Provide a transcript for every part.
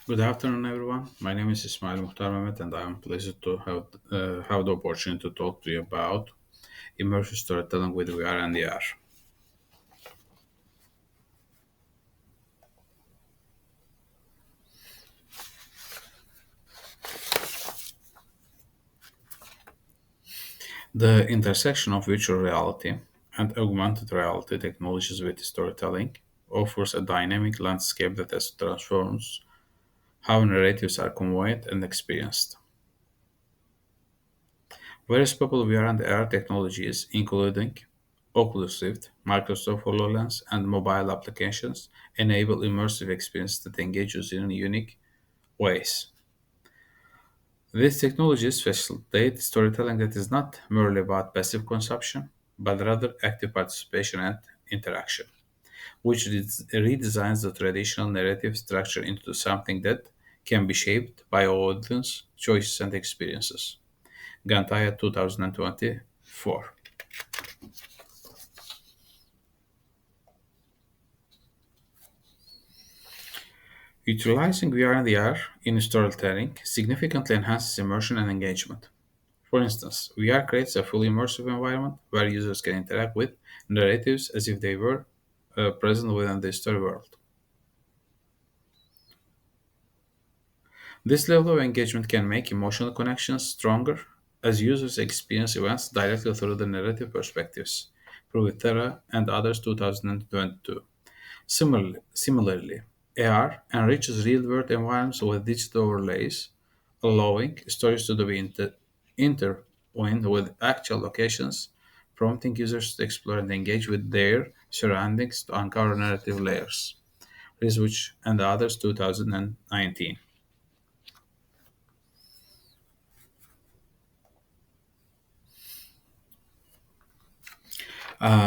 Good afternoon, everyone. My name is Ismail Muhtar Mehmet, and I am pleased to have the opportunity to talk to you about immersive storytelling with VR and AR. The intersection of virtual reality and augmented reality technologies with storytelling offers a dynamic landscape that transforms how narratives are conveyed and experienced. Various popular VR and AR technologies, including Oculus Rift, Microsoft HoloLens, and mobile applications, enable immersive experiences that engage users in unique ways. These technologies facilitate storytelling that is not merely about passive consumption, but rather active participation and interaction, which redesigns the traditional narrative structure into something that can be shaped by audience choices and experiences. Gantaya 2024. Utilizing VR and VR in storytelling significantly enhances immersion and engagement. For instance, VR creates a fully immersive environment where users can interact with narratives as if they were present within the story world. This level of engagement can make emotional connections stronger as users experience events directly through the narrative perspectives. Provithera and others 2022. Similarly, AR enriches real-world environments with digital overlays, allowing stories to be intertwined with actual locations, prompting users to explore and engage with their surroundings to uncover narrative layers. Rizwich and others 2019.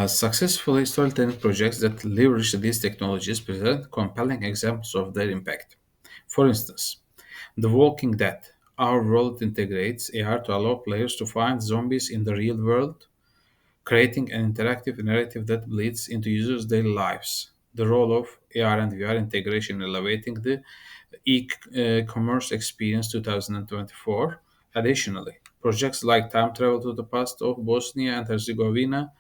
Successful storytelling projects that leverage these technologies present compelling examples of their impact. For instance, The Walking Dead. Our world integrates AR to allow players to find zombies in the real world, creating an interactive narrative that bleeds into users' daily lives. The role of AR and VR integration in elevating the e-commerce experience 2024. Additionally, projects like Time Travel to the Past of Bosnia and Herzegovina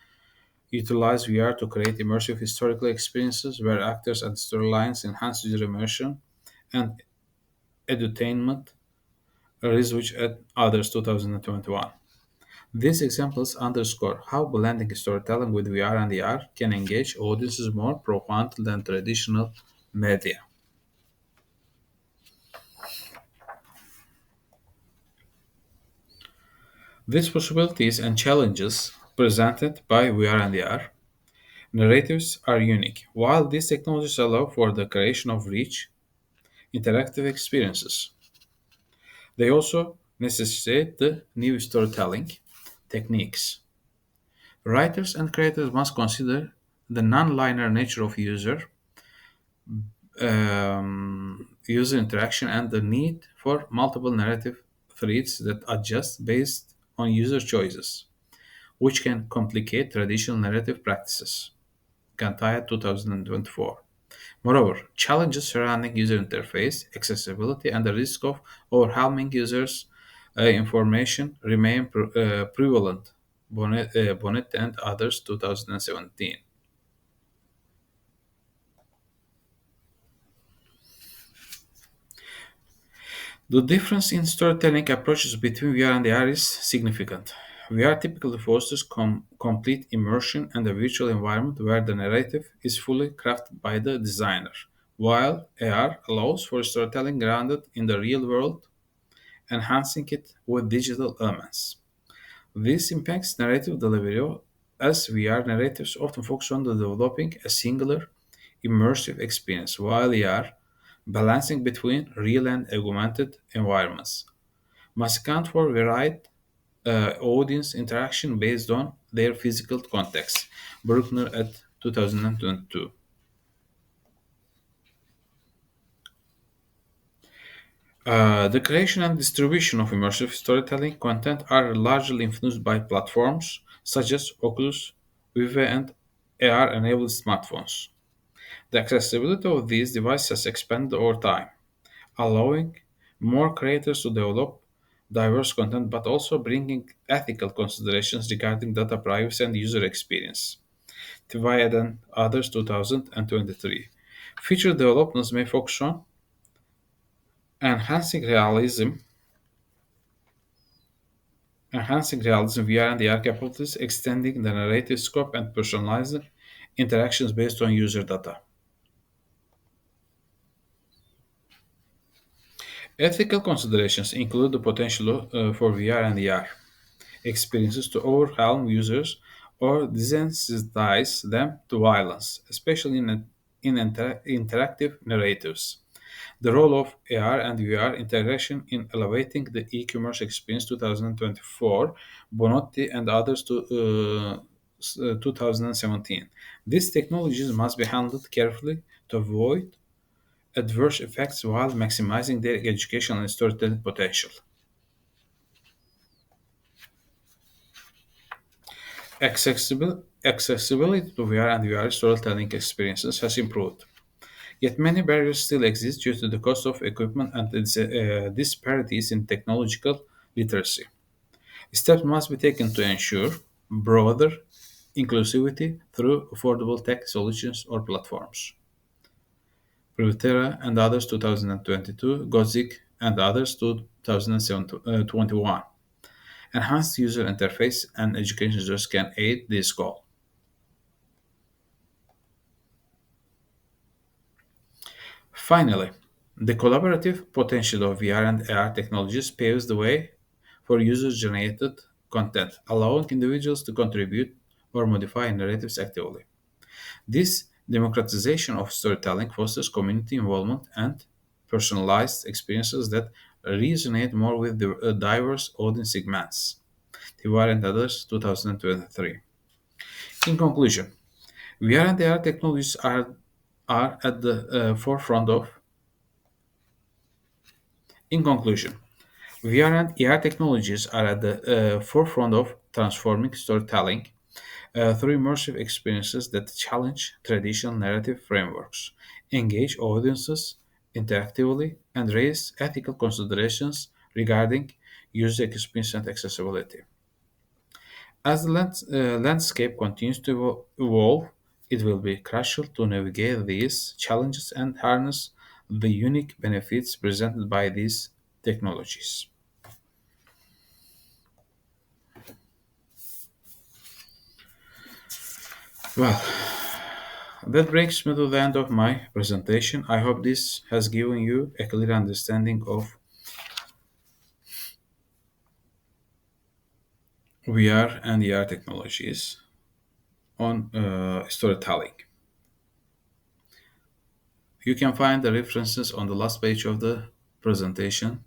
utilize VR to create immersive historical experiences where actors and storylines enhance user immersion and edutainment, Rizwich et others 2021. These examples underscore how blending storytelling with VR and AR can engage audiences more profoundly than traditional media. These possibilities and challenges presented by VR and AR narratives are unique. While these technologies allow for the creation of rich, interactive experiences, they also necessitate the new storytelling techniques. Writers and creators must consider the non-linear nature of user interaction and the need for multiple narrative threads that adjust based on user choices, which can complicate traditional narrative practices. Gantaya 2024. Moreover, challenges surrounding user interface, accessibility, and the risk of overwhelming users' information remain prevalent. Bonnet and others 2017. The difference in storytelling approaches between VR and AR is significant. VR typically fosters complete immersion and a virtual environment where the narrative is fully crafted by the designer, while AR allows for storytelling grounded in the real world, enhancing it with digital elements. This impacts narrative delivery as VR narratives often focus on the developing a singular, immersive experience, while AR, balancing between real and augmented environments, must account for varied audience interaction based on their physical context. Bruckner at 2022. The creation and distribution of immersive storytelling content are largely influenced by platforms such as Oculus, Vive, and AR-enabled smartphones. The accessibility of these devices has expanded over time, allowing more creators to develop diverse content but also bringing ethical considerations regarding data privacy and user experience. Via than others 2023. Future developments may focus on enhancing realism, VR and AR capabilities, extending the narrative scope, and personalizing interactions based on user data. Ethical considerations include the potential for VR and AR experiences to overwhelm users or desensitize them to violence, especially in interactive narratives. The role of AR and VR integration in elevating the e-commerce experience 2024, Bonotti and others to 2017. These technologies must be handled carefully to avoid adverse effects while maximizing their educational and storytelling potential. Accessibility to VR and VR storytelling experiences has improved. Yet many barriers still exist due to the cost of equipment and disparities in technological literacy. Steps must be taken to ensure broader inclusivity through affordable tech solutions or platforms. Privitera and others 2022, Gotzik and others 2021. Enhanced user interface and education resources can aid this goal. Finally, the collaborative potential of VR and AR technologies paves the way for user generated content, allowing individuals to contribute or modify narratives actively. This democratization of storytelling fosters community involvement and personalized experiences that resonate more with the diverse audience segments. Tivar and others, 2023. In conclusion, VR and AR technologies are at the forefront of. In conclusion, VR and AR technologies are at the forefront of transforming storytelling through immersive experiences that challenge traditional narrative frameworks, engage audiences interactively, and raise ethical considerations regarding user experience and accessibility. As the landscape continues to evolve, it will be crucial to navigate these challenges and harness the unique benefits presented by these technologies. Well, that brings me to the end of my presentation. I hope this has given you a clear understanding of VR and AR technologies on storytelling. You can find the references on the last page of the presentation.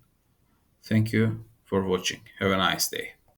Thank you for watching. Have a nice day.